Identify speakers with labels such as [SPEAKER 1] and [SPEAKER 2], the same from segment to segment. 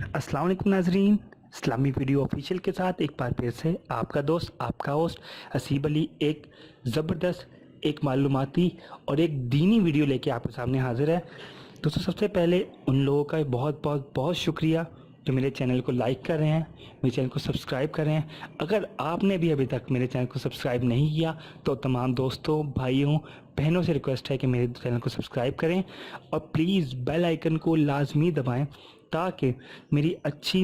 [SPEAKER 1] अस्सलाम वालेकुम नाजरीन, इस्लामी वीडियो ऑफिशियल के साथ एक बार फिर से आपका दोस्त आपका होस्ट हसीब अली एक ज़बरदस्त, एक मालूमाती और एक दीनी वीडियो लेके आपके सामने हाजिर है। दोस्तों, सबसे पहले उन लोगों का बहुत बहुत बहुत शुक्रिया जो मेरे चैनल को लाइक कर रहे हैं, मेरे चैनल को सब्सक्राइब कर रहे हैं। अगर आपने भी अभी तक मेरे चैनल को सब्सक्राइब नहीं किया तो तमाम दोस्तों, भाइयों, बहनों से रिक्वेस्ट है कि मेरे चैनल को सब्सक्राइब करें और प्लीज़ बेल आइकन को लाजमी दबाएं ताकि मेरी अच्छी,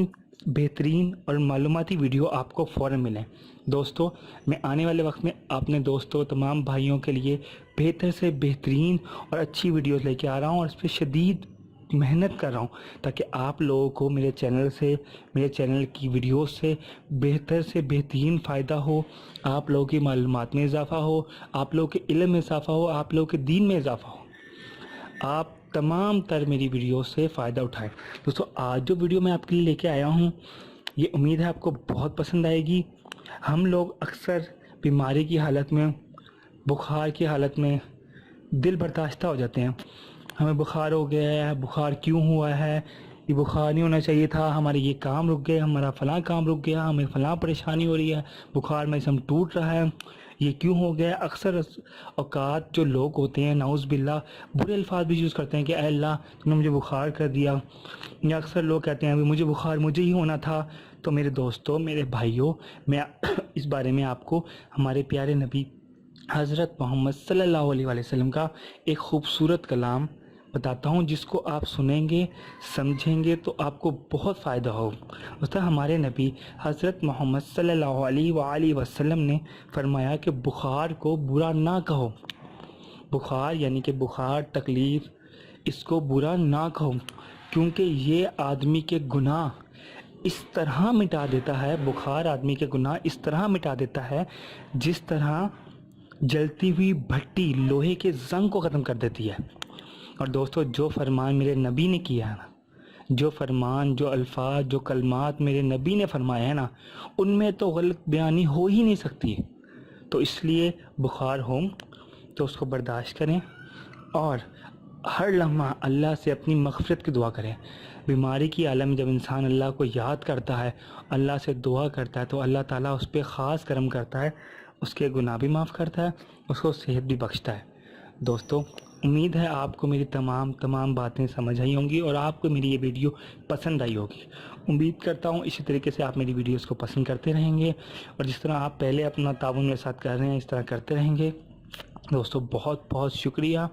[SPEAKER 1] बेहतरीन और मालूमाती वीडियो आपको फ़ौरन मिलें। दोस्तों, मैं आने वाले वक्त में अपने दोस्तों, तमाम भाइयों के लिए बेहतर से बेहतरीन और अच्छी वीडियोस लेके आ रहा हूँ और इस पर शदीद मेहनत कर रहा हूँ ताकि आप लोगों को मेरे चैनल की वीडियोस से बेहतरीन फ़ायदा हो, आप लोगों की मालूमात में इजाफ़ा हो, आप लोगों के इल्म में इजाफ़ा हो, आप लोगों के दीन में इजाफ़ा हो। आप तमाम तर मेरी वीडियो से फ़ायदा उठाएं। दोस्तों, आज जो वीडियो मैं आपके लिए लेके आया हूँ, ये उम्मीद है आपको बहुत पसंद आएगी। हम लोग अक्सर बीमारी की हालत में, बुखार की हालत में दिल बर्दाश्ता हो जाते हैं। हमें बुखार हो गया है, बुखार क्यों हुआ है, ये बुखार नहीं होना चाहिए था, हमारे ये काम रुक गए, हमारा फ़लाँ काम रुक गया, हमें फ़लाँ परेशानी हो रही है, बुखार में हम टूट रहा है, ये क्यों हो गया। अक्सर औकात जो लोग होते हैं, नाउज़ बिल्ला, बुरे अल्फाज भी यूज़ करते हैं कि ऐ अल्लाह तुमने मुझे बुखार कर दिया। या अक्सर लोग कहते हैं अभी मुझे बुखार मुझे ही होना था। तो मेरे दोस्तों, मेरे भाइयों, मैं इस बारे में आपको हमारे प्यारे नबी हज़रत मोहम्मद सल्लल्लाहु अलैहि वसल्लम का एक ख़ूबसूरत कलाम बताता हूँ, जिसको आप सुनेंगे, समझेंगे तो आपको बहुत फ़ायदा हो। दोस्तों, हमारे नबी हज़रत मोहम्मद सल्लल्लाहु अलैहि वसल्लम ने फरमाया कि बुखार को बुरा ना कहो। बुखार यानी कि बुखार, तकलीफ़, इसको बुरा ना कहो, क्योंकि ये आदमी के गुनाह इस तरह मिटा देता है, बुखार आदमी के गुनाह इस तरह मिटा देता है जिस तरह जलती हुई भट्टी लोहे के ज़ंग को ख़त्म कर देती है। और दोस्तों, जो फरमान मेरे नबी ने किया है ना, जो फरमान, जो अल्फाज, जो कलमात मेरे नबी ने फरमाया है ना, उनमें तो गलत बयानी हो ही नहीं सकती। तो इसलिए बुखार हो तो उसको बर्दाश्त करें और हर लम्हा अल्लाह से अपनी मग़फ़िरत की दुआ करें। बीमारी की आलम में जब इंसान अल्लाह को याद करता है, अल्लाह से दुआ करता है, तो अल्लाह ताला उस पर ख़ास करम करता है, उसके गुनाह भी माफ़ करता है, उसको सेहत भी बख्शता है। दोस्तों, उम्मीद है आपको मेरी तमाम बातें समझ आई होंगी और आपको मेरी ये वीडियो पसंद आई होगी। उम्मीद करता हूँ इसी तरीके से आप मेरी वीडियोस को पसंद करते रहेंगे और जिस तरह आप पहले अपना ताउन मेरे साथ कर रहे हैं, इस तरह करते रहेंगे। दोस्तों, बहुत बहुत शुक्रिया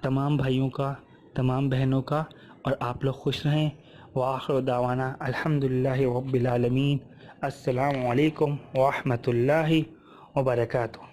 [SPEAKER 1] तमाम भाइयों का, तमाम बहनों का, और आप लोग खुश रहें। व आखिर दावाना अल्हम्दुलिल्लाहि रब्बिल आलमीन। अस्सलामु अलैकुम व रहमतुल्लाहि व बरकातुहू।